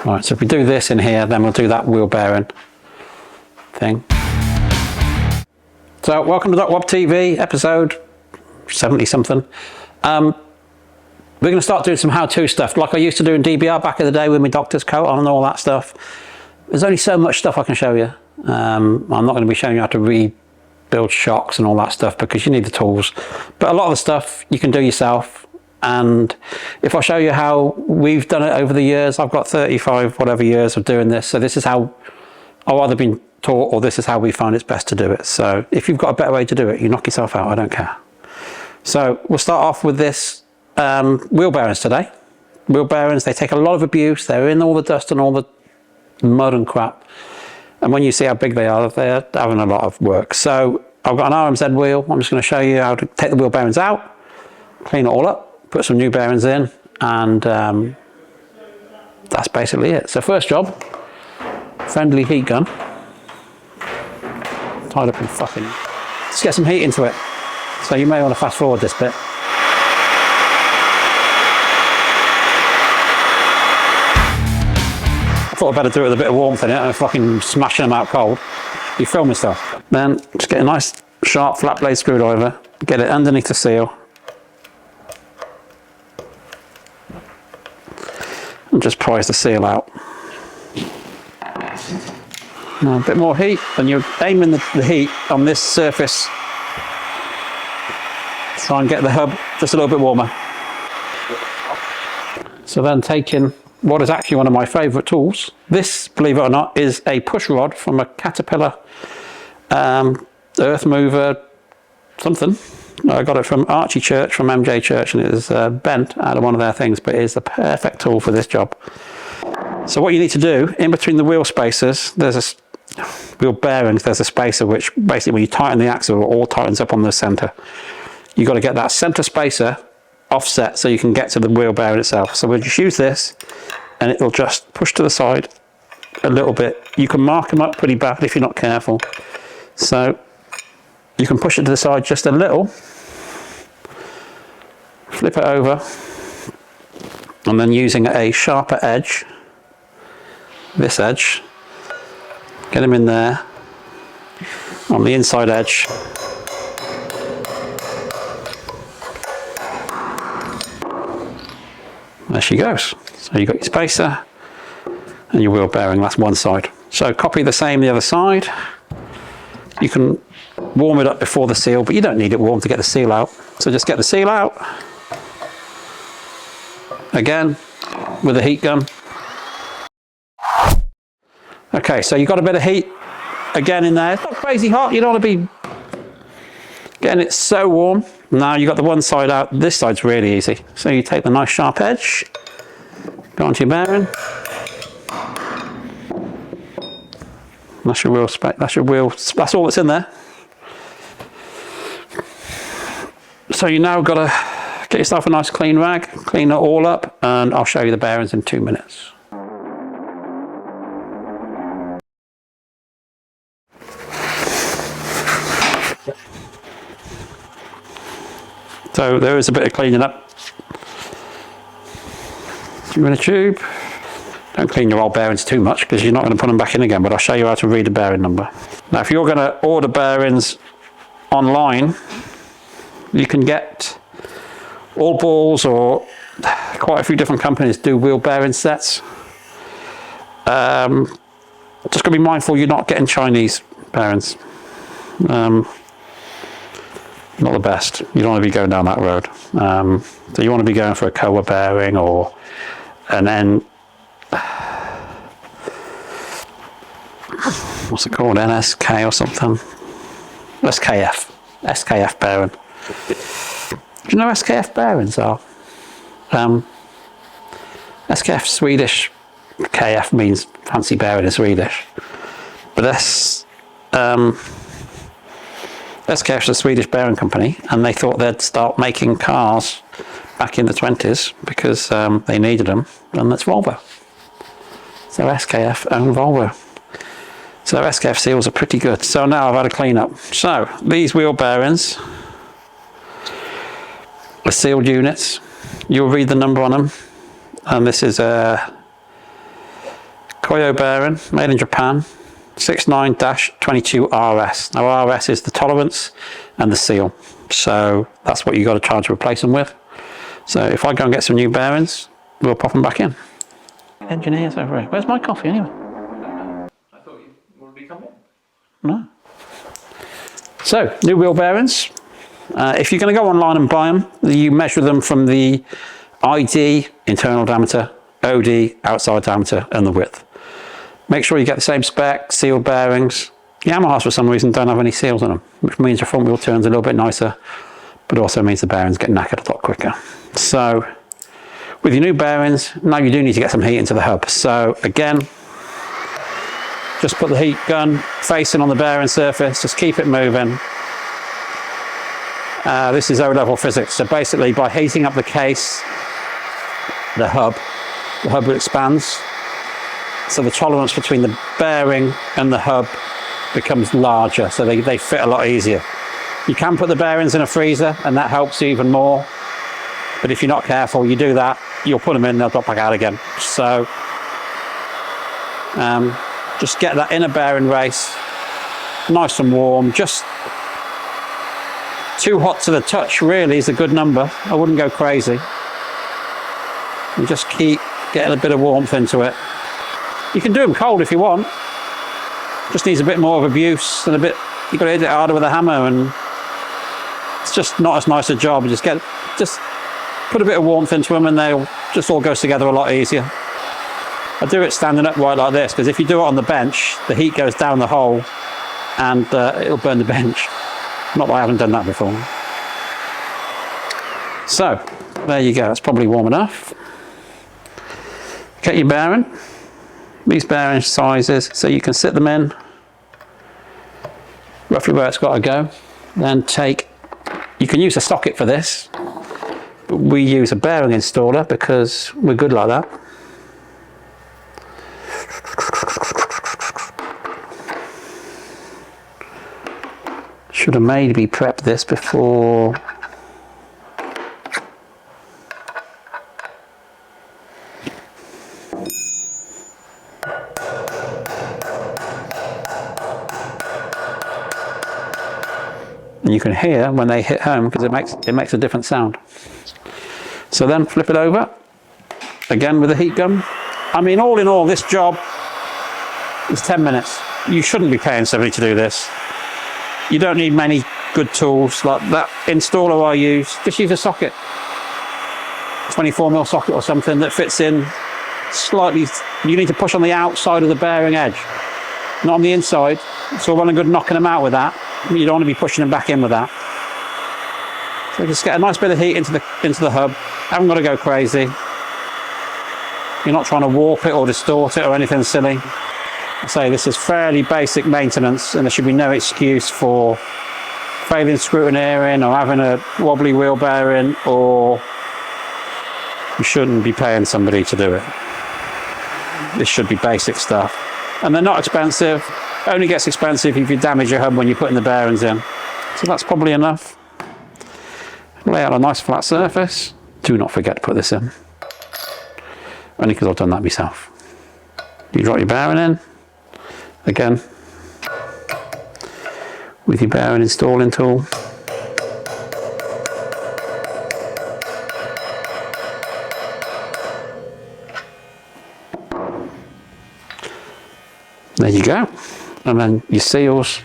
Right, so if we do this in here, then we'll do that wheel bearing thing. So welcome to DocWob TV, episode 70 something. We're going to start doing some how-to stuff like I used to do in DBR back in the day with my doctor's coat on and all that stuff. There's only so much stuff I can show you. I'm not going to be showing you how to rebuild shocks and all that stuff because you need the tools. But a lot of the stuff you can do yourself. And if I show you how we've done it over the years, I've got 35 whatever years of doing this. So this is how I've either been taught or this is how we find it's best to do it. So if you've got a better way to do it, you knock yourself out, I don't care. So we'll start off with this wheel bearings today. Wheel bearings, they take a lot of abuse. They're in all the dust and all the mud and crap. And when you see how big they are, they're having a lot of work. So I've got an RMZ wheel. I'm just going to show you how to take the wheel bearings out, clean it all up, put some new bearings in, and that's basically it. So first job, friendly heat gun. Tied up in fucking... Let's get some heat into it. So you may want to fast forward this bit. I thought I'd better do it with a bit of warmth in it and fucking smashing them out cold. You filming stuff. Then just get a nice sharp flat blade screwdriver, get it underneath the seal, and just prise the seal out. Now a bit more heat, and you're aiming the heat on this surface. Try and get the hub just a little bit warmer. So then taking what is actually one of my favourite tools. This, believe it or not, is a push rod from a Caterpillar earth mover something. I got it from Archie Church, from MJ Church, and it was bent out of one of their things, but it is the perfect tool for this job. So what you need to do, in between the wheel spacers, there's a wheel bearings, there's a spacer which basically when you tighten the axle, it all tightens up on the centre. You've got to get that centre spacer offset so you can get to the wheel bearing itself. So we'll just use this and it'll just push to the side a little bit. You can mark them up pretty bad if you're not careful. So you can push it to the side just a little, flip it over, and then using a sharper edge, this edge, get them in there on the inside edge. There she goes. So you've got your spacer and your wheel bearing, that's one side. So copy the same the other side. You can warm it up before the seal, but you don't need it warm to get the seal out. So just get the seal out. Again, with a heat gun. Okay, so you've got a bit of heat again in there. It's not crazy hot, you don't want to be getting it so warm. Now you've got the one side out, this side's really easy. So you take the nice sharp edge, go onto your bearing. That's your wheel spec, that's your wheel, that's all that's in there. So you now got to get yourself a nice clean rag, clean it all up, and I'll show you the bearings in 2 minutes. So there is a bit of cleaning up. You're in a tube. Don't clean your old bearings too much because you're not going to put them back in again, but I'll show you how to read a bearing number. Now if you're going to order bearings online, you can get All Balls, or quite a few different companies do wheel bearing sets. Just got to be mindful you're not getting Chinese bearings. Not the best. You don't want to be going down that road. So you want to be going for a Kowa bearing or an N. What's it called? NSK or something? SKF bearing. Do you know SKF bearings are? SKF Swedish. KF means fancy bearing in Swedish. But SKF is a Swedish bearing company, and they thought they'd start making cars back in the 20s because they needed them, and that's Volvo. So SKF own Volvo. So SKF seals are pretty good. So now I've had a clean up. So these wheel bearings are sealed units. You'll read the number on them, and this is a Koyo bearing, made in Japan, 69-22RS. Now RS is the tolerance and the seal. So that's what you got to try to replace them with. So if I go and get some new bearings, we'll pop them back in. Engineers over here. Where's my coffee anyway? I thought you would be coming. No. So, new wheel bearings. If you're going to go online and buy them, you measure them from the ID, internal diameter, OD, outside diameter, and the width. Make sure you get the same spec, sealed bearings. Yamahas, for some reason, don't have any seals on them, which means your front wheel turns a little bit nicer, but also means the bearings get knackered a lot quicker. So, with your new bearings, now you do need to get some heat into the hub. So, again, just put the heat gun facing on the bearing surface, just keep it moving. This is O-level physics. So basically, by heating up the case, the hub expands. So the tolerance between the bearing and the hub becomes larger, so they fit a lot easier. You can put the bearings in a freezer, and that helps even more. But if you're not careful, you do that, you'll put them in, they'll drop back out again. So just get that inner bearing race nice and warm. Just too hot to the touch really is a good number. I wouldn't go crazy. And just keep getting a bit of warmth into it. You can do them cold if you want. Just needs a bit more of abuse and a bit, you've got to hit it harder with a hammer, and it's just not as nice a job. Just put a bit of warmth into them and they'll just all goes together a lot easier. I do it standing upright like this, because if you do it on the bench, the heat goes down the hole and it'll burn the bench. Not that I haven't done that before. So, there you go, that's probably warm enough. Get your bearing, these bearing sizes, so you can sit them in roughly where it's got to go. Then you can use a socket for this, but we use a bearing installer because we're good like that. Should have maybe prepped this before. And you can hear when they hit home, because it makes a different sound. So then flip it over, again with a heat gun. I mean, all in all, this job is 10 minutes. You shouldn't be paying somebody to do this. You don't need many good tools. Like that installer I use, just use a socket. 24mm socket or something that fits in slightly. You need to push on the outside of the bearing edge, not on the inside. So well and good knocking them out with that. You don't want to be pushing them back in with that. So just get a nice bit of heat into the hub. Haven't got to go crazy. You're not trying to warp it or distort it or anything silly. I say this is fairly basic maintenance, and there should be no excuse for failing scrutineering or having a wobbly wheel bearing, or you shouldn't be paying somebody to do it. This should be basic stuff. And they're not expensive. Only gets expensive if you damage your hub when you're putting the bearings in. So that's probably enough. Lay out a nice flat surface. Do not forget to put this in. Only because I've done that myself. You drop your bearing in. Again, with your bearing installing tool. There you go. And then your seals.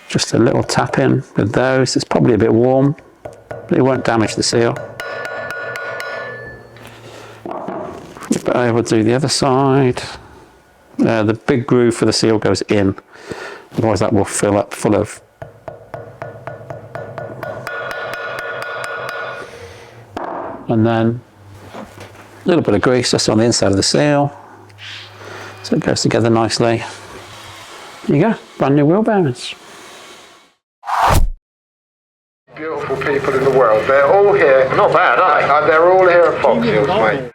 Just a little tap in with those. It's probably a bit warm, but it won't damage the seal. But I will do the other side. The big groove for the seal goes in, otherwise that will fill up full of and then a little bit of grease just on the inside of the seal, so it goes together nicely. There you go, brand new wheel bearings. Beautiful people in the world, they're all here. Not bad, are they? They're all here at Fox Hills, mate.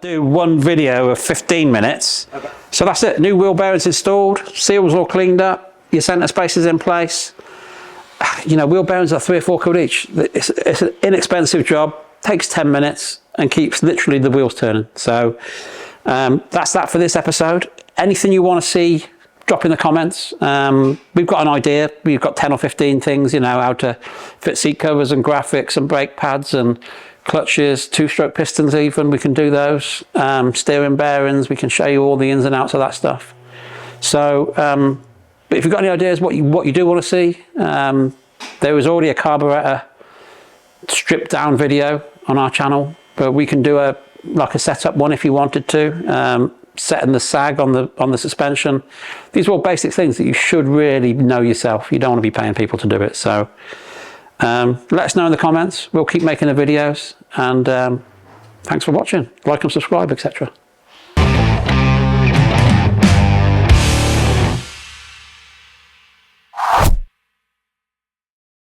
do one video of 15 minutes. Okay. So that's it. New wheel bearings installed, seals all cleaned up, your centre spaces in place. You know, wheel bearings are 3 or 4 quid each. It's an inexpensive job, takes 10 minutes and keeps literally the wheels turning. So that's that for this episode. Anything you want to see, drop in the comments. We've got an idea. We've got 10 or 15 things, you know, how to fit seat covers and graphics and brake pads and clutches, 2-stroke pistons even, we can do those. Steering bearings, we can show you all the ins and outs of that stuff. So, but if you've got any ideas what you do want to see, there is already a carburetor stripped down video on our channel, but we can do a setup one if you wanted to. Setting the sag on the suspension. These are all basic things that you should really know yourself. You don't want to be paying people to do it. So let us know in the comments. We'll keep making the videos, and thanks for watching. Like and subscribe, etc.